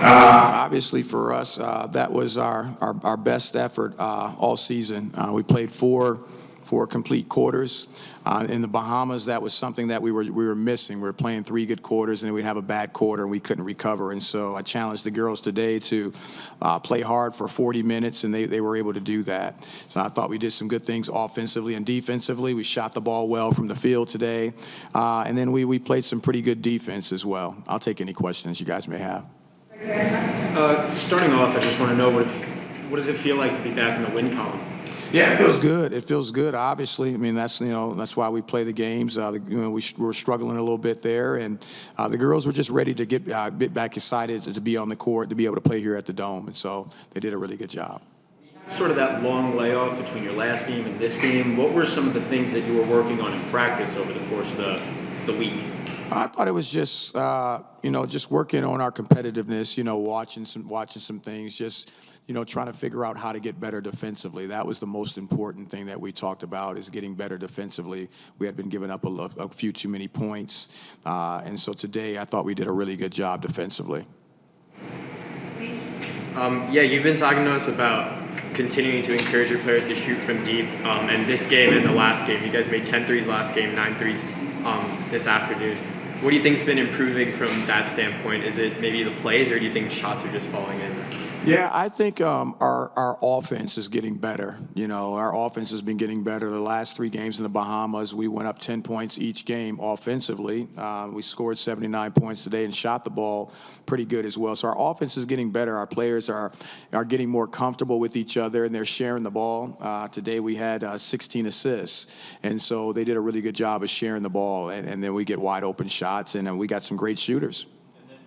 Obviously, for us, that was our best effort all season. We played four complete quarters. In the Bahamas, that was something that we were missing. We were playing 3 good quarters, and then we'd have a bad quarter, and we couldn't recover. And so I challenged the girls today to play hard for 40 minutes, and they were able to do that. So I thought we did some good things offensively and defensively. We shot the ball well from the field today, and then we played some pretty good defense as well. I'll take any questions you guys may have. Starting off, I just want to know what does it feel like to be back in the win column? Yeah, it feels good. It feels good. Obviously, I mean that's why we play the games. We were struggling a little bit there, and the girls were just ready to get back excited to be on the court, to be able to play here at the Dome, and so they did a really good job. Sort of that long layoff between your last game and this game. What were some of the things that you were working on in practice over the course of the week? I thought it was just just working on our competitiveness. Watching some things. Just trying to figure out how to get better defensively. That was the most important thing that we talked about, is getting better defensively. We had been giving up a few too many points, and so today I thought we did a really good job defensively. You've been talking to us about continuing to encourage your players to shoot from deep. And this game and the last game, you guys made 10 threes last game, 9 threes this afternoon. What do you think's been improving from that standpoint? Is it maybe the plays, or do you think shots are just falling in? Yeah, I think our offense is getting better. Our offense has been getting better. The last 3 games in the Bahamas, we went up 10 points each game offensively. We scored 79 points today and shot the ball pretty good as well. So our offense is getting better. Our players are getting more comfortable with each other, and they're sharing the ball. Today we had 16 assists, and so they did a really good job of sharing the ball, and then we get wide open shots, and we got some great shooters.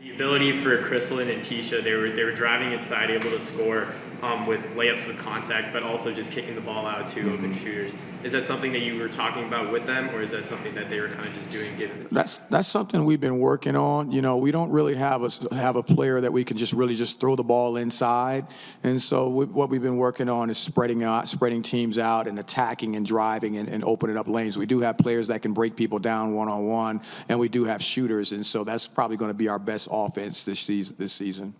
The ability for Crystalline and Tisha, they were driving inside, able to score with layups with contact, but also just kicking the ball out to open shooters. Is that something that you were talking about with them, or is that something that they were kind of just doing? That's something we've been working on. We don't really have a player that we can just throw the ball inside, and so what we've been working on is spreading teams out and attacking and driving and opening up lanes. We do have players that can break people down one-on-one, and we do have shooters, and so that's probably going to be our best offense this season.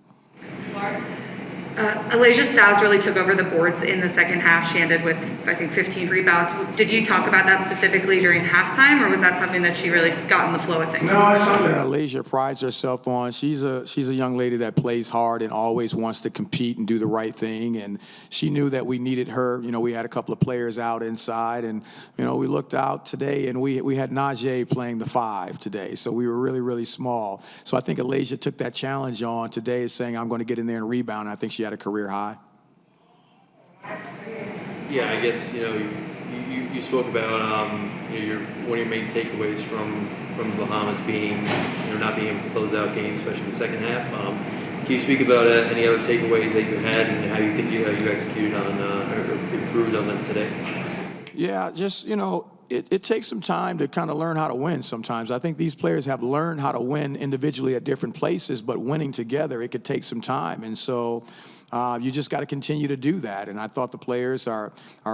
Alasia Stiles really took over the boards in the second half. She ended with, I think, 15 rebounds. Did you talk about that specifically during halftime, or was that something that she really got in the flow of things? No, it's something that Alasia prides herself on. She's a young lady that plays hard and always wants to compete and do the right thing, and she knew that we needed her. We had a couple of players out inside, and we looked out today, and we had Najee playing the 5 today, so we were really, really small. So I think Alasia took that challenge on today, saying, I'm going to get in there and rebound. I think she had a career high. Yeah, I guess you spoke about one of your main takeaways from the Bahamas being not being able to close out games, especially in the second half. Can you speak about any other takeaways that you had and how you think you executed on or improved on them today? Yeah, just It takes some time to kind of learn how to win sometimes. I think these players have learned how to win individually at different places, but winning together, it could take some time. And so you just got to continue to do that. And I thought the players are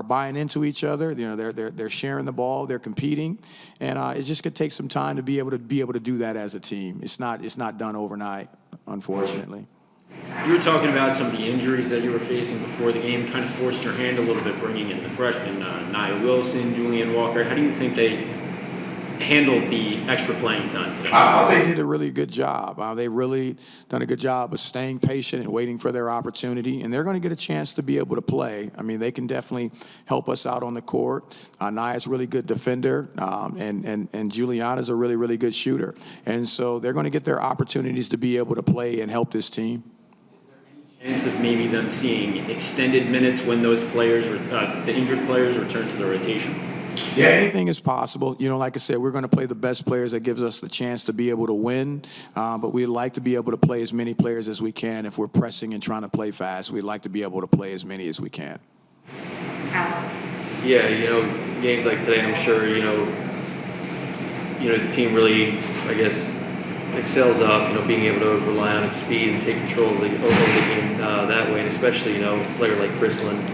buying into each other. They're sharing the ball, they're competing, and it just could take some time to be able to do that as a team. It's not done overnight, unfortunately. You were talking about some of the injuries that you were facing before the game, kind of forced your hand a little bit bringing in the freshmen, Nia Wilson, Julian Walker. How do you think they handled the extra playing time today? I thought they did a really good job. They really done a good job of staying patient and waiting for their opportunity, and they're going to get a chance to be able to play. I mean, they can definitely help us out on the court. Nia's a really good defender, and Juliana's a really, really good shooter. And so they're going to get their opportunities to be able to play and help this team. Chance of maybe them seeing extended minutes when those players, the injured players, return to the rotation? Yeah, anything is possible. Like I said, we're going to play the best players. That gives us the chance to be able to win. But we'd like to be able to play as many players as we can. If we're pressing and trying to play fast, we'd like to be able to play as many as we can. Yeah, games like today, I'm sure, the team really, I guess, excels off, being able to rely on its speed and take control of the game that way, and especially, a player like Chrislyn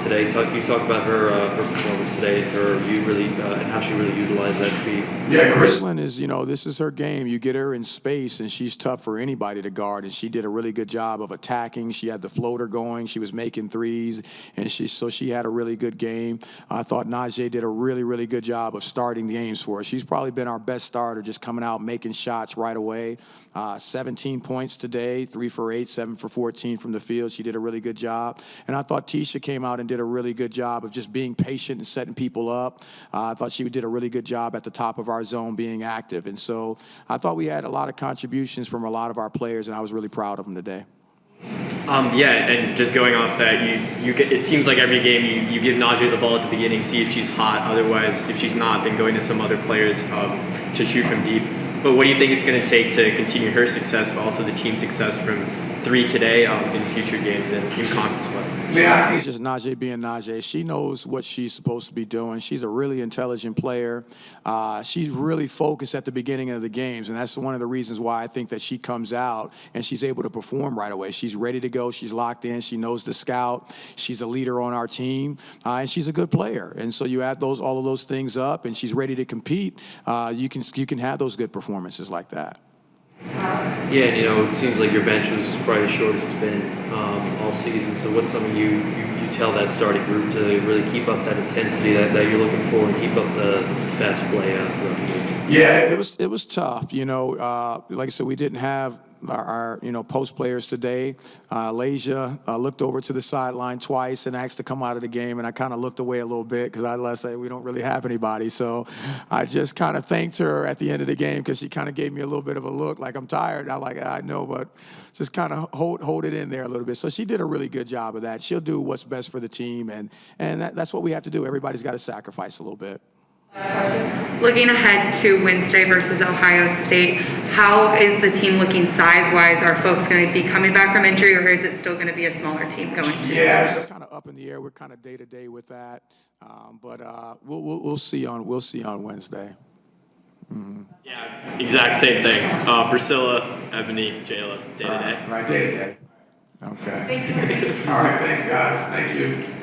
today. You talk about her performance today, and how she really utilized that speed. Yeah, Chrislyn is, this is her game. You get her in space, and she's tough for anybody to guard, and she did a really good job of attacking. She had the floater going. She was making threes, and she had a really good game. I thought Najee did a really, really good job of starting the games for us. She's probably been our best starter, just coming out, making shots right away. 17 points today, 3 for 8, 7 for 14 from the field. She did a really good job. And I thought Tisha came out and did a really good job of just being patient and setting people up. I thought she did a really good job at the top of our zone being active. And so I thought we had a lot of contributions from a lot of our players, and I was really proud of them today. And just going off that, it seems like every game you give Najee the ball at the beginning, see if she's hot. Otherwise, if she's not, then going to some other players to shoot from deep. But what do you think it's going to take to continue her success, but also the team's success from 3 today in future games and in conference play? Yeah, I think it's just Najee being Najee. She knows what she's supposed to be doing. She's a really intelligent player. She's really focused at the beginning of the games, and that's one of the reasons why I think that she comes out and she's able to perform right away. She's ready to go. She's locked in. She knows the scout. She's a leader on our team, and she's a good player. And so you add all of those things up, and she's ready to compete. You can have those good performances like that. Yeah, and it seems like your bench was probably the shortest it's been all season. So what's something you tell that starting group to really keep up that intensity that you're looking for and keep up the fast play throughout the game? Yeah, it was tough. Like I said, we didn't have our post players today. Lasia looked over to the sideline twice and asked to come out of the game, and I kind of looked away a little bit because I say we don't really have anybody. So I just kind of thanked her at the end of the game because she kind of gave me a little bit of a look like I'm tired. And I'm like, I know, but just kind of hold it in there a little bit. So she did a really good job of that. She'll do what's best for the team, and that's what we have to do. Everybody's got to sacrifice a little bit. Looking ahead to Wednesday versus Ohio State, how is the team looking size-wise? Are folks going to be coming back from injury, or is it still going to be a smaller team going to? Yeah, it's just kind of up in the air. We're kind of day to day with that, but we'll see on Wednesday. Mm-hmm. Yeah, exact same thing. Priscilla, Ebony, Jayla, day to day. Right, day to day. Okay. All right, thanks, guys. Thank you.